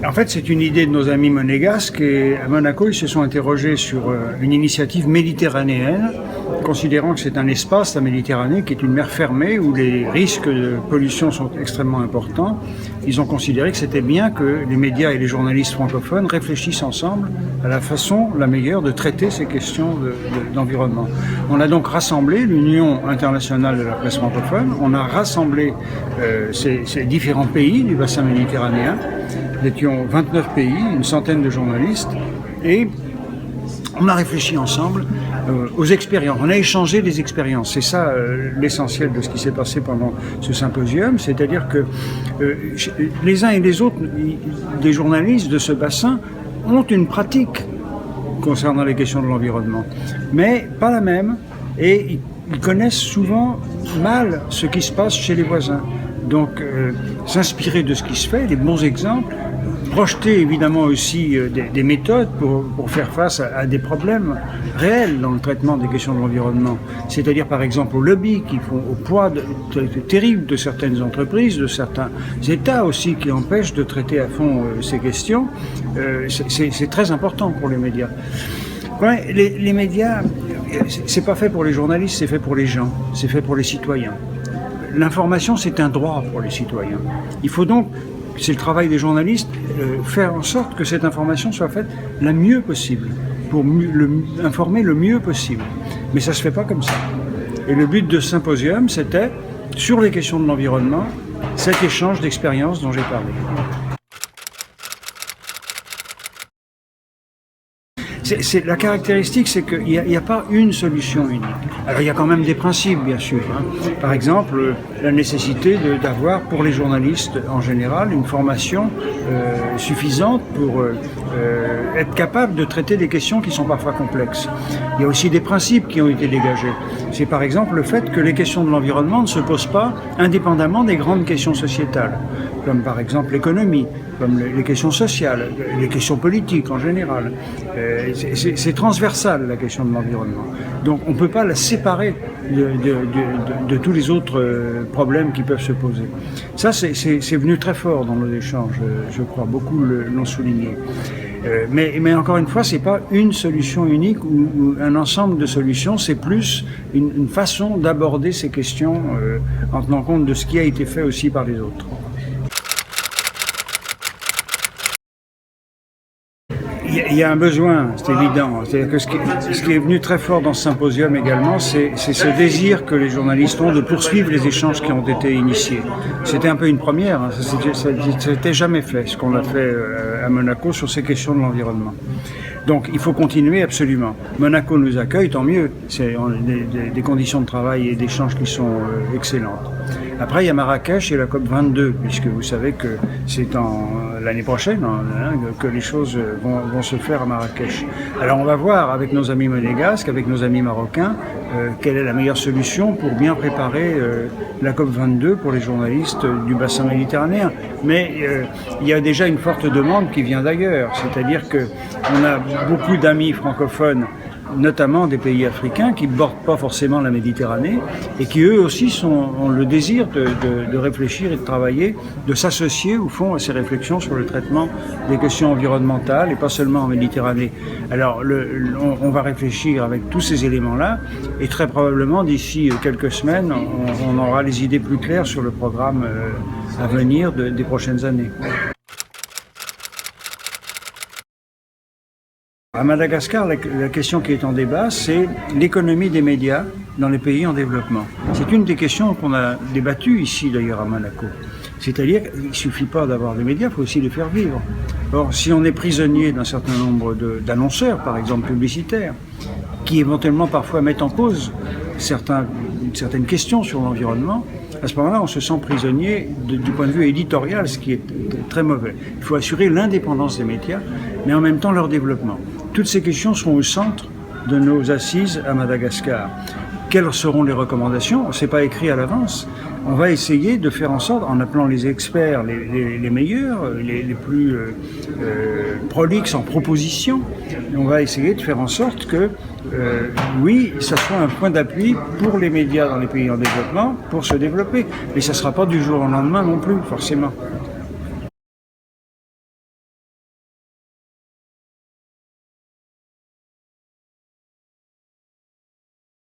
En fait, c'est une idée de nos amis monégasques et à Monaco, ils se sont interrogés sur une initiative méditerranéenne, considérant que c'est un espace, la Méditerranée, qui est une mer fermée où les risques de pollution sont extrêmement importants. Ils ont considéré que c'était bien que les médias et les journalistes francophones réfléchissent ensemble à la façon la meilleure de traiter ces questions d'environnement. On a donc rassemblé l'Union internationale de la presse francophone, on a rassemblé ces différents pays du bassin méditerranéen. Nous étions 29 pays, une centaine de journalistes, et on a réfléchi ensemble aux expériences. On a échangé des expériences. C'est ça l'essentiel de ce qui s'est passé pendant ce symposium, c'est-à-dire que les uns et les autres, des journalistes de ce bassin, ont une pratique concernant les questions de l'environnement, mais pas la même, et ils connaissent souvent mal ce qui se passe chez les voisins. Donc, s'inspirer de ce qui se fait, des bons exemples, projeter évidemment aussi des méthodes pour faire face à des problèmes réels dans le traitement des questions de l'environnement. C'est-à-dire par exemple au lobby qui font au poids terrible de certaines entreprises, de certains États aussi qui empêchent de traiter à fond ces questions. C'est très important pour les médias. Ouais, les médias, c'est pas fait pour les journalistes, c'est fait pour les gens, c'est fait pour les citoyens. L'information, c'est un droit pour les citoyens. Il faut donc, c'est le travail des journalistes, faire en sorte que cette information soit faite la mieux possible, pour informer le mieux possible. Mais ça ne se fait pas comme ça. Et le but de ce symposium, c'était, sur les questions de l'environnement, cet échange d'expériences dont j'ai parlé. La caractéristique, c'est qu'il n'y a pas une solution unique. Alors il y a quand même des principes, bien sûr. Par exemple, la nécessité d'avoir pour les journalistes en général une formation suffisante pour être capable de traiter des questions qui sont parfois complexes. Il y a aussi des principes qui ont été dégagés. C'est par exemple le fait que les questions de l'environnement ne se posent pas indépendamment des grandes questions sociétales, comme par exemple l'économie, comme les questions sociales, les questions politiques en général. C'est transversal, la question de l'environnement. Donc on ne peut pas la séparer de tous les autres problèmes qui peuvent se poser. Ça, c'est venu très fort dans nos échanges, je crois. Beaucoup l'ont souligné. Mais encore une fois, ce n'est pas une solution unique ou un ensemble de solutions, c'est plus une façon d'aborder ces questions en tenant compte de ce qui a été fait aussi par les autres. Il y a un besoin, c'est évident. C'est-à-dire que ce qui est venu très fort dans ce symposium également, c'est ce désir que les journalistes ont de poursuivre les échanges qui ont été initiés. C'était un peu une première, hein. Ça n'était jamais fait, ce qu'on a fait à Monaco sur ces questions de l'environnement. Donc il faut continuer absolument. Monaco nous accueille, tant mieux. C'est des conditions de travail et d'échange qui sont excellentes. Après, il y a Marrakech et la COP22, puisque vous savez que c'est l'année prochaine que les choses vont se faire à Marrakech. Alors on va voir avec nos amis monégasques, avec nos amis marocains, quelle est la meilleure solution pour bien préparer la COP22 pour les journalistes du bassin méditerranéen. Mais il y a déjà une forte demande qui vient d'ailleurs, c'est-à-dire qu'on a beaucoup d'amis francophones, notamment des pays africains qui ne bordent pas forcément la Méditerranée et qui eux aussi ont le désir de réfléchir et de travailler, de s'associer au fond à ces réflexions sur le traitement des questions environnementales et pas seulement en Méditerranée. Alors on va réfléchir avec tous ces éléments-là et très probablement d'ici quelques semaines on aura les idées plus claires sur le programme à venir des prochaines années. À Madagascar, la question qui est en débat, c'est l'économie des médias dans les pays en développement. C'est une des questions qu'on a débattues ici d'ailleurs à Monaco. C'est-à-dire qu'il ne suffit pas d'avoir des médias, il faut aussi les faire vivre. Or, si on est prisonnier d'un certain nombre d'annonceurs, par exemple publicitaires, qui éventuellement parfois mettent en cause certaines questions sur l'environnement, à ce moment-là, on se sent prisonnier du point de vue éditorial, ce qui est très mauvais. Il faut assurer l'indépendance des médias, mais en même temps leur développement. Toutes ces questions sont au centre de nos assises à Madagascar. Quelles seront les recommandations? Ce n'est pas écrit à l'avance. On va essayer de faire en sorte, en appelant les experts les meilleurs, les plus prolixes en propositions, on va essayer de faire en sorte que, oui, ça soit un point d'appui pour les médias dans les pays en développement, pour se développer. Mais ça ne sera pas du jour au lendemain non plus, forcément.